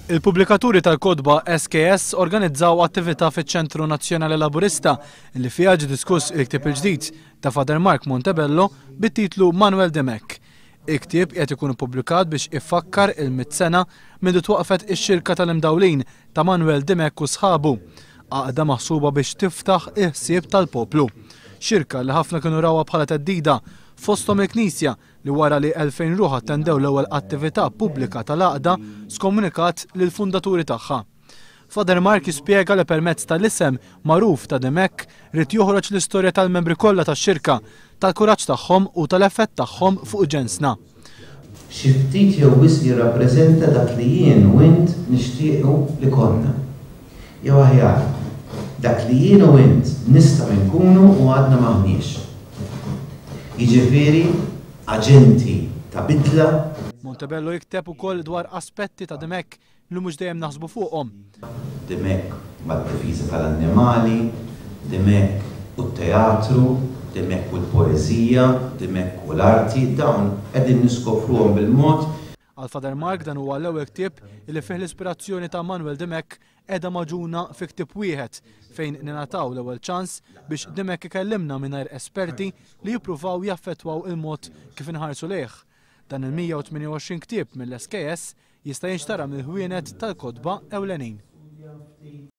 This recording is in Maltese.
Il-pubblikaturi tal-kodba SKS organizzaw attività fiċ-Ċentru Nazzjonali Laburista li fiha ġie diskuss il-ktieb il-ġdid ta' Father Mark Montebello bit-titlu Manuel Demek. Il-ktieb qed ikun ippubblikat biex ifakkar il-100 sena minn twaqfet ix-xirka tal-imdawlin ta' Manuel Demek u sħabu, għaqda maħsuba biex tiftaħ il-ħsieb tal-poplu. Xirka li ħafna kienu rawha bħala teddida fosthom il-Knisja li wara li 2000 ruħ attendew l-ewwel attività pubblika tal-għaqda skomunikat lill-fundaturi tagħha. Father Mark jispjega li permezz tal-isem magħruf ta' Demek rid joħroġ l-istorja tal-membri kollha tax-xirka, tal-kuraġġ tagħhom u tal-effett tagħhom fuq ġensna. Xi ftit jew wisq jirrappreżenta dak li jien u int nixtiequ li konna. Jew aħjar, dak li jien u int nistgħu nkunu u għadna m'aħniex. Jiġifieri aġenti ta' bidla. Montebello jikteb ukoll dwar aspetti ta' Demek li mhux dejjem naħsbu fuqhom. Demek mad-difiża tal-annimali, Demek u t-teatru, Demek u l-poeżija, Demek u l-arti, dawn qegħdin niskopruhom bil-mod. Għal Father Mark dan huwa l-ewwel ktieb li fih l-ispirazzjoni ta' Manuel Demek qiegħda maġuna fi ktieb wieħed fejn ningħataw l-ewwel ċans biex Demek ikellimna mingħajr esperti li jippruvaw jaffettwaw il-mod kif inħarsu lejh. Dan il-128 ktieb mill-SKS jista' jinxtara mill-ħwienet tal-kodba ewlenin.